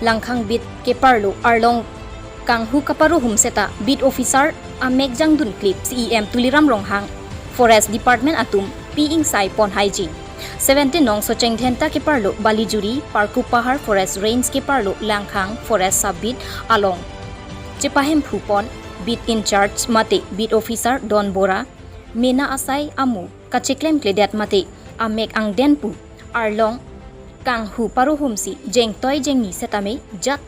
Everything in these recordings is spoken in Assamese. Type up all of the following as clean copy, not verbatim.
Langkhang bit ke parlo Arlong kanghu paruhum seta bit officer amegjang doklip CEM Tuliram Ronghang Forest Department atum akangsai pon hygiene 17 nong socheng thenta ke parlo balijuri parku pahar forest range ke parlo Langkhang forest subbit Arlong Chepahem phupon bit in charge mate bit officer Don Bora mena asai amu kacheklem kledat mate amek ang denpu Arlong kanghu paruhum si jeng toy jeng ni setame jak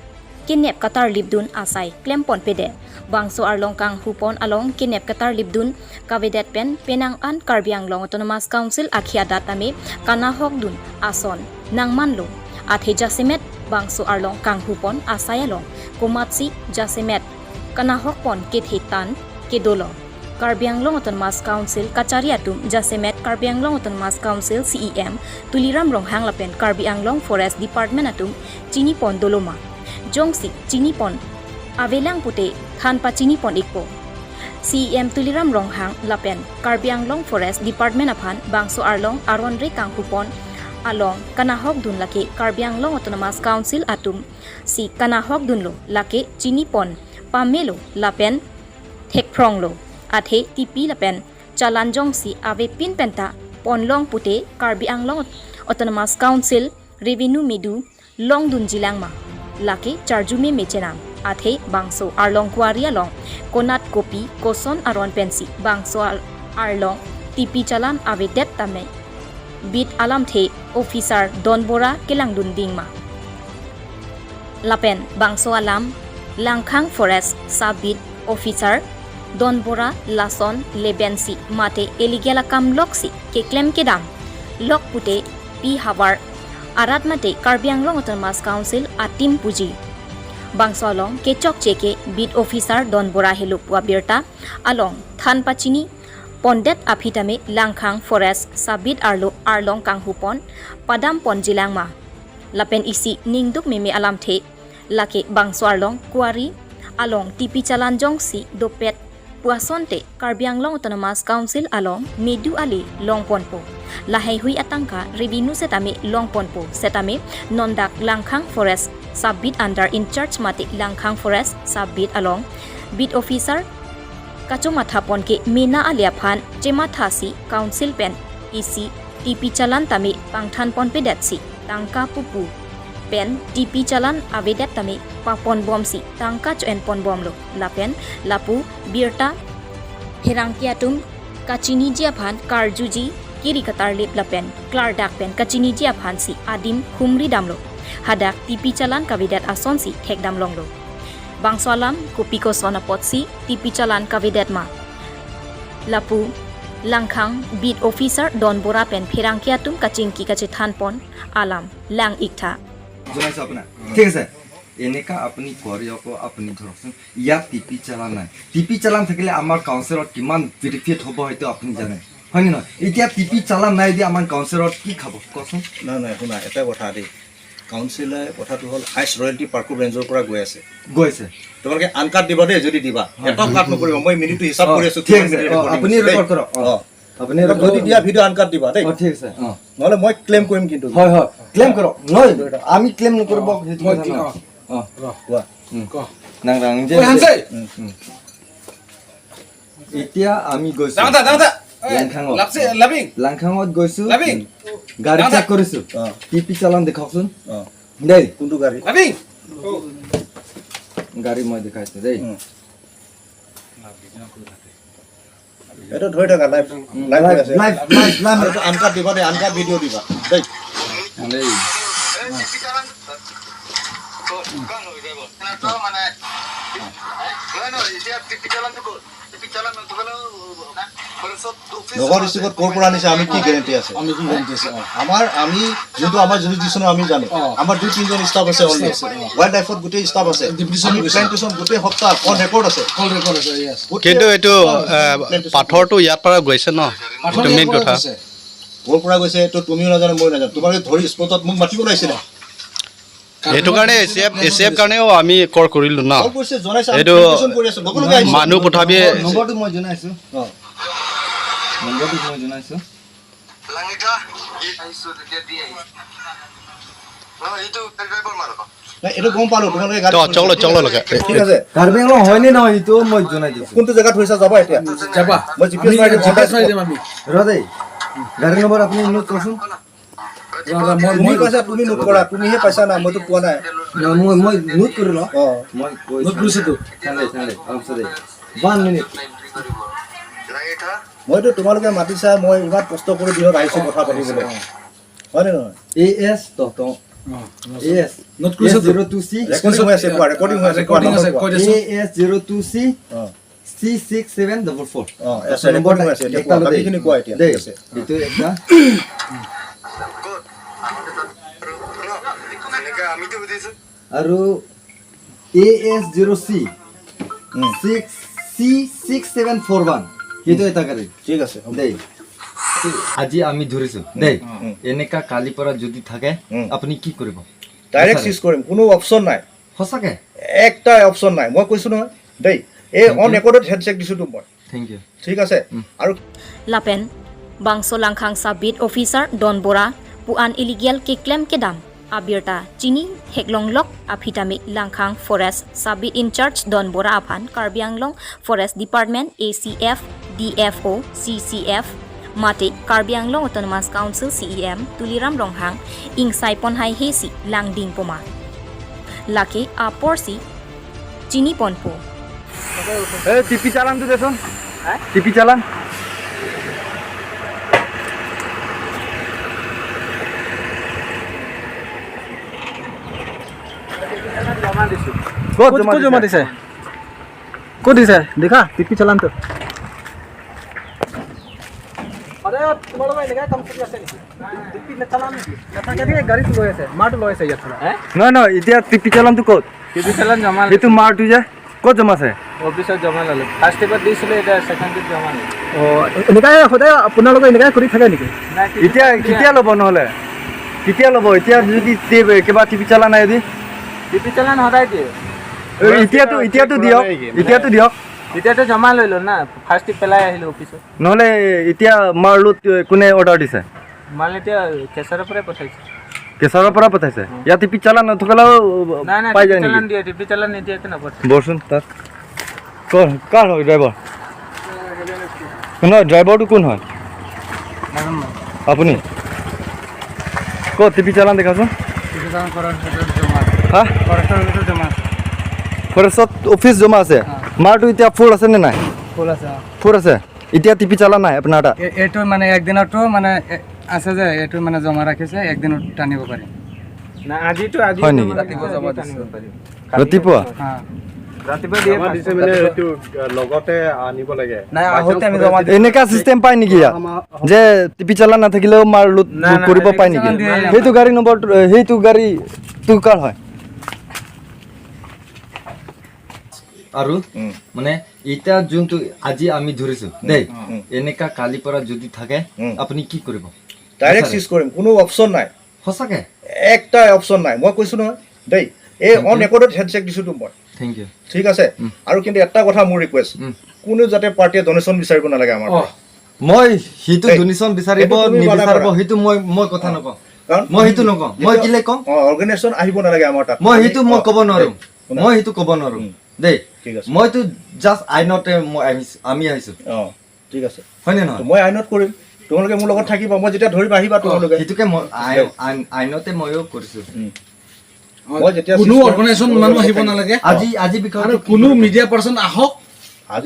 kinep katar libdun asai klempon pede bangso Arlong kanghu pon along kinep katar libdun kavedet pen penang an Karbiang Long Autonomous Council akhia datame kanahok dun ason nangmanlo athe jasemet bangso Arlong kanghu pon asai along kumatsi jasemet kanahok pon kethitan kedolo Karbiang Long Autonomous Council Kachariatum Jasemet Karbiang Long Autonomous Council CEM Tuliram Ronghang lapen Karbiang Long Forest Department atum Chinipon Doloma Jongsi Chinipon Avelang Pute Thanpa Chinipon Ikpo CEM Tuliram Ronghang lapen Karbiang Long Forest Department aphan Bangso Arlong Aronre Kangkupon Along Kanahok Dun lake Karbiang Long Autonomous Council atum si Kanahok Dunlo lake Chinipon Pamelo lapen Thekpronglo athe tipi lapen chalanjong si ave pin penta ponlong pute Karbiang Long Autonomous Council revenue medu long dun jilangma lake charjume mechenam athe bangso Arlong kwaria long konat kopi koson aron pensi bangso Arlong tipi chalan ave det tame bit alam the officer Don Bora kelang dun dingma lapen bangso alam Langkhang forest sabit officer Don Bora Lason Lebensi mate eligela kam loksi ke klem kedam lok pute pi hawar arat mate Karbiang Long Autonomous Council atim puji bangsolong ke chok cheke bit officer Don Bora helupwa birta along than pachini pondet aphita me Langkhang forest sabit Arlong kanghupon padam pon jilangma lapen isi ningduk meme alam the lake bangso Arlong kuari along tipi chalanjong si dopet Puasonte Karbiang Long Autonomous Council along Medu Ali Longponpo Lahai hui atangka revenue setame Longponpo setame nondak Langkhang Forest subbit under in charge mate Langkhang Forest subbit along bit officer kachomatha ponke mena aliaphan chemathasi council pen isi tipi chalan tame pangthan pon pedatsi tangka pupu pen tipi chalan avedat tame papon bomsi tangka choen pon bomlo lapen lapu birta herangkiatum kachini jiaphan karjuji kiri katar lip lapen klardak pen kachini jiaphan si adim khumri damlo hadak tipi chalan kavedat ason si thekdam longlo bangsalam kopiko sonapot si tipi chalan kavedat ma lapu Langkhang bit officer Don Bora pen herangkiatum kachingki kache thanpon alam lang ikta জনাইছো আপোনাক ঠিক আছে এনেকা আপুনি কৰি আকৌ আপুনি ধৰকচোন ইয়াত টিপি চালান নাই টিপি চালান থাকিলে আমাৰ কাউন্সিলত কিমান বেনিফিট হ'ব হয়তো আপুনি জানে হয় নে নহয় এতিয়া টিপি চালান নাই দি আমাৰ কাউন্সিলত কি খাব কচোন না না শুনা এটা কথা দেই কাউন্সিলে কথাটো হ'ল হাইছ ৰয়েলটি পাৰ্কু ৰেঞ্জৰ পৰা গৈ আছে তোমালোকে আনকাট দিবা দেই যদি দিবা এটা কাট নকৰিবা মই মিনিটটো হিচাপ কৰি আছো ঠিক আছে আপুনি ৰেকৰ্ড কৰক আপুনি যদি দিয়া ভিডিও আনকাট দিবা দেই ঠিক আছে নহলে মই ক্লেম কৰিম কিন্তু হয় হয় ক্লেম কৰক নহয় আমি ক্লেম নকৰিব সেইটো কোৱা নাং যে এতিয়া আমি গৈছো লাংখাঙত গৈছো গাড়ী চেক কৰিছো টিপি চালান দেখাওকচোন দেই কোনটো গাড়ী গাড়ী মই দেখাইছো দেই এটা ধৰি থাকা লাইভ আনকাট দিবা দেই আনকাট ভিডিও দিবা দেই দেই নগৰ ডিষ্ট্ৰিক্টত ক'ৰ পৰা আনিছে আমি কি গেৰেণ্টি আছে আমি জুৰিডিকশ্যনৰ আমি জানো আমাৰ 2-3জন ষ্টাফ আছে অলৰেডি ৱাইল্ড লাইফত গোটেই ষ্টাফ আছে প্লেণ্টেশ্যন গোটেই সপ্তাহ অন ৰেকৰ্ড আছে কিন্তু এইটো পাথৰটো ইয়াৰ পৰা গৈছে ন এইটো মেইন কথা ক'ৰ পৰা গৈছে এইটো তুমিও নাজানো মই নাজানো তোমালোকে ধৰি স্পটত মোক মাতিব লাগিছিলে এইটো কাৰণে এচিএফ কাৰণেও আমি কল কৰিলো ন এইটো মানুহ পঠাবি নম্বৰটো মই জনাইছো লাঙিটা আইছো তেতিয়া দি আহি এইটো ড্ৰাইভাৰ মাৰক নাই এইটো গম পালো তোমালোকে গাড়ী চলো লগা ঠিক আছে কাৰ্বি আংলং হয়নে নহয় এইটো মই জনাই দিছো কোনটো জায়গাত হৈছে যাবা এতিয়া যাবা মই জিপিএছ মাৰি দিম আমি ৰদেই গাড়ী নম্বৰ আপুনি নোট কৰচোন তুমি কৈছা তুমি নোট কৰা তুমিহে পাইছা না মইতো পোৱা নাই মই নোট কৰি ল অ মই নোট কৰিছোতো চালে আৰামছে 1 মিনিট মইতো তোমালোকে মাতিছা মই ইমান কষ্ট কৰি দিনত আহিছো কথা পাতিবলৈ হয়নে নহয় AS তত AS নোট কৰিছো 02C ৰেকৰ্ডিং হৈ আছে কোৱা ৰেকৰ্ডিং হৈ আছে কোৱা কৈ দিছো AS 02C অ C6744 অ আছে ৰেকৰ্ডিং হৈ আছে এতিয়া বাকিখিনি কোৱা এতিয়া দেই ঠিক আছে এইটো একটা আৰু AS0C 6C6741 এইটো এটা গাড়ী ঠিক আছে দেই আজি আমি ধৰিছো দেই এনেকা কালি পৰা যদি থাকে আপুনি কি কৰিব ডাইৰেক্ট সিজ কৰিম কোনো অপচন নাই সঁচাকে একটা অপচন নাই মই কৈছো নহয় দেই এই অন ৰেকৰ্ডত হেডছেক দিছো তো মই থ্যাংক ইউ ঠিক আছে আৰু Lapen, Bangso Langkhang Sabit Officer Don Bora, Puan Illegal Kiklem Kedam, Abirta, Chini, Heklonglok, Aphita Langkhang Forest, Sabit In Charge Don Bora Aphan, Karbianglong Forest Department, ACF, DFO, CCF, Mate, Karbianglong Autonomous Council, CEM, Tuliram Ronghang, Ing Saipon Hai Hesi, Langding Poma. Lake, Aporsi, Chini Ponpo. এই টিপি চালান তো দেখুন টিপি চালান কত জমা দিছে কত দিছে দেখা টিপি চালান তো আরে তোমালোকে এনেকা কাম কৰি আছে নেকি টিপি চালান নেকি নাথাকে গাড়ীটো লৈ আছে মাৰটো লৈ আছে ইয়াত নহয় এতিয়া টিপি চালানটো ক'ত টিপি চালান জমা সেইটো মাৰটো যে ক'ত জমা আছে অফিসত জমা ললে ফার্স্ট পেপার দিছিলে এটা সেকেন্ড পেপার জমা ললে ও এনেকাই সদায় আপোনালোকে এনেকাই কৰি থাকে নেকি এতিয়া কেতিয়া ল'ব নহ'লে কেতিয়া ল'ব এতিয়া যদি কিবা টিপি চালান নাই যদি টিপি চালান সদায় দিয়ে এতিয়াতো দিয়ক এতিয়াতো জমা লৈ ল না ফার্স্ট পেলাই আহিলো অফিসত নহ'লে এতিয়া মাৰলোত কোনে অৰ্ডাৰ দিছে মাল এতিয়া কেছাৰৰ পৰাই পঠাইছে কেশৰৰ পৰা পঠাইছে ইয়াত টিপি চালান নথকালেও নাই নাই পাই যায় টিপি চালান নেকি দিয়ে টিপি চালান নিদিয়াকে নপঠায় বৰচোন তাত কাৰ হয় ড্ৰাইভাৰ নহয় ড্ৰাইভাৰটো কোন হয় আপুনি ক'ত টিপি চালান দেখাচোন টিপি চালান জমা হা জমা ফৰেষ্টত অফিচ জমা আছে মাৰটো এতিয়া ফুল আছে নে নাই ফুল আছে ফুল আছে এতিয়া টিপি চালান নাই আপোনাৰ তাত এইটো মানে একদিনতো মানে আছে যে এইটো মানে জমা ৰাখিছে একদিনত টানিব পাৰিম না আজিতো আজি হয় নেকি? ৰাতিপুৱা জমা টানিব পাৰিম ৰাতিপুৱা ৰাতিপুৱা দিয়ে দিছে মানে এইটো লগতে আনিব লাগে নাই আহোতে আমি জমা এনেকা চিষ্টেম পায় নেকি ইয়াত যে টিপি চালান নাথাকিলেও মাৰ লুট কৰিব পায় নেকি সেইটো গাড়ী নম্বৰটো সেইটো গাড়ী তোৰ কাৰ হয় আৰু মানে এতিয়া যোনটো আজি আমি ধৰিছো দেই এনেকা কালি পৰা যদি থাকে আপুনি কি কৰিব ডাইৰেক্ট সিজ কৰিম কোনো অপচন নাই সঁচাকে একটা অপচন নাই মই কৈছো নহয় দেই এই অন ৰেকৰ্ডত হেডছেক দিছো তো মই থেংক ইউ ঠিক আছে আৰু কিন্তু এটা কথা মোৰ ৰিকুৱেষ্ট কোনো যাতে পাৰ্টিয়ে ডনেশ্যন বিচাৰিব নালাগে আমাৰ মই সেইটো ডোনেশ্যন বিচাৰিব নিবিচাৰিব সেইটো মই কথা নকওঁ কাৰণ মই সেইটো নকওঁ মই কিলে কওঁ অৰ্গেনাইজেশ্যন আহিব নালাগে আমাৰ তাত মই সেইটো মই ক'ব নোৱাৰো মই সেইটো ক'ব নোৱাৰো দেই ঠিক আছে মইতো জাষ্ট আইনতে আমি আহিছো ঠিক আছে হয়নে নহয় মই আইনত কৰিম তোমালোকে মোৰ লগত থাকিবা মই যেতিয়া ধৰিব আহিবা তোমালোকে সেইটোকে মই আইনতে ময়ো কৰিছো মই যেতিয়া কোনো অৰ্গেনাইজেশ্যন মানুহ আহিব নালাগে আজি বিষয়ে কোনো মিডিয়া পাৰ্চন আহক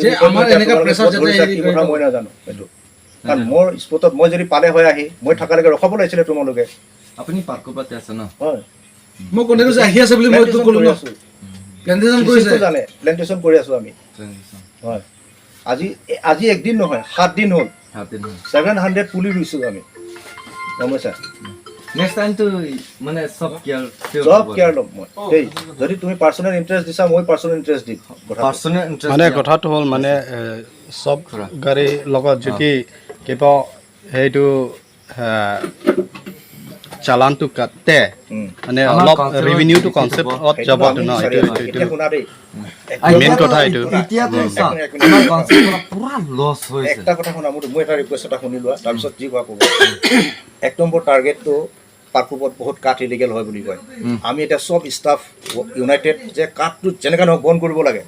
যে আমাৰ এনেকা প্ৰেছাৰ যাতে কথা মই নাজানো এইটো কাৰণ মোৰ স্পটত মই যদি পালে হৈ আহি মই থকালৈকে ৰখাব লাগিছিলে তোমালোকে আপুনি পাৰ্কপাতে আছে ন হয় মই কোনে কৈছে আহি আছে বুলি মই তো ক'লো ন প্লেন্টেশন কৰিছে জানে প্লেন্টেশন কৰি আছো আমি হয় আজি একদিন নহয় 7 দিন হ'ল 700 পুলি ৰুইছো আমি গমছা নেক্সট টাইম তো মানে সব কেয়াৰ ল'ম মই দেই যদি তুমি পাৰ্চনেল ইণ্টাৰেষ্ট দিছা মই পাৰ্চনেল ইণ্টাৰেষ্ট দিম পাৰ্চনেল ইণ্টাৰেষ্ট মানে কথাটো হ'ল মানে সব গাড়ীৰ লগত যদি কিবা সেইটো চালানটো কাটে মানে অলপ ৰেভিনিউটো কনসেপ্টত যাব ন এইটো শুনা দেই মেইন কথা এইটো এতিয়া তো আমাৰ কনসেপ্ট পুৰা লছ হৈছে একটা কথা শুনা মই এটা ৰিকুৱেষ্ট এটা শুনি লোৱা তাৰপিছত যি কোৱা ক'ব 1 নম্বৰ টাৰ্গেটটো পাৰ্কত বহুত কাঠ ইলিগেল হয় বুলি কয় আমি এতিয়া চব ষ্টাফ ইউনাইটেড যে কাঠটো যেনেকৈ নহওক বন্ধ কৰিব লাগে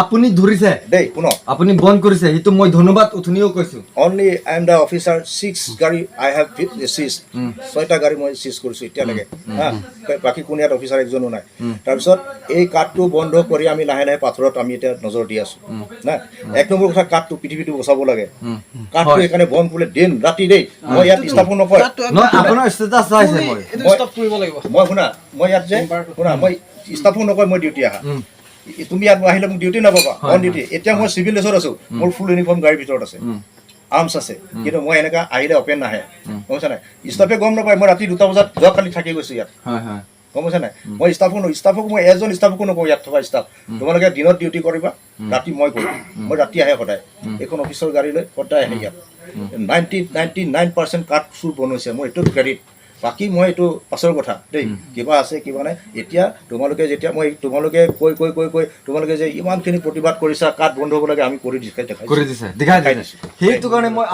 আপুনি ধৰিছে দেই শুনক আপুনি বন্ধ কৰিছে সেইটো মই ধন্যবাদ উঠনিও কৈছো only I am the officer 6 গাড়ী আই হেভ সিজ 6টা গাড়ী মই সিজ কৰিছোঁ এতিয়ালৈকে বাকী কোনো ইয়াত অফিচাৰ একজনো নাই তাৰপিছত এই কাঠটো বন্ধ কৰি আমি লাহে লাহে পাথৰত আমি এতিয়া নজৰ দি আছোঁ না 1 নম্বৰ কথা কাঠটো পৃথিৱীটো বচাব লাগে কাঠটো এইকাৰণে বন্ধ কৰিলে দিন ৰাতি দেই মই ইয়াত ষ্টাফো নকয় আপোনাৰ ষ্টেটাছ চাইছে মই শুনা মই ইয়াত যে শুনা মই ষ্টাফো নকয় মই ডিউটি আহা তুমি ইয়াত আহিলে মোক ডিউটি নাপাবা অন ডিউটি এতিয়া মই চিভিল ড্ৰেছত আছোঁ মোৰ ফুল ইউনিফৰ্ম গাড়ীৰ ভিতৰত আছে আৰ্মছ আছে কিন্তু মই এনেকুৱা আহিলে অপেন নাহে গম পাইছা নাই ষ্টাফে গম নাপায় মই ৰাতি 2টা বজাত যোৱাকালি থাকি গৈছোঁ ইয়াত গম পাইছা নাই মই ষ্টাফক মই এজন ষ্টাফকো নকওঁ ইয়াত থকা ষ্টাফ তোমালোকে দিনত ডিউটি কৰিবা ৰাতি মই কৰিম মই ৰাতি আহে সদায় এইখন অফিচৰ গাড়ী লৈ সদায় আহে ইয়াত 99% কাঠ চুৰ বনাইছে মোৰ এইটো ক্ৰেডিট বাকী মই এইটো পাছৰ কথা দেই কিবা আছে কিবা নাই এতিয়া তোমালোকে যেতিয়া মই তোমালোকে কৈ তোমালোকে যে ইমানখিনি প্ৰতিবাদ কৰিছা কাঠ বন্ধ হ'ব লাগে আমি কৰি দিছে দেখাই দিছে সেইটো কাৰণে মই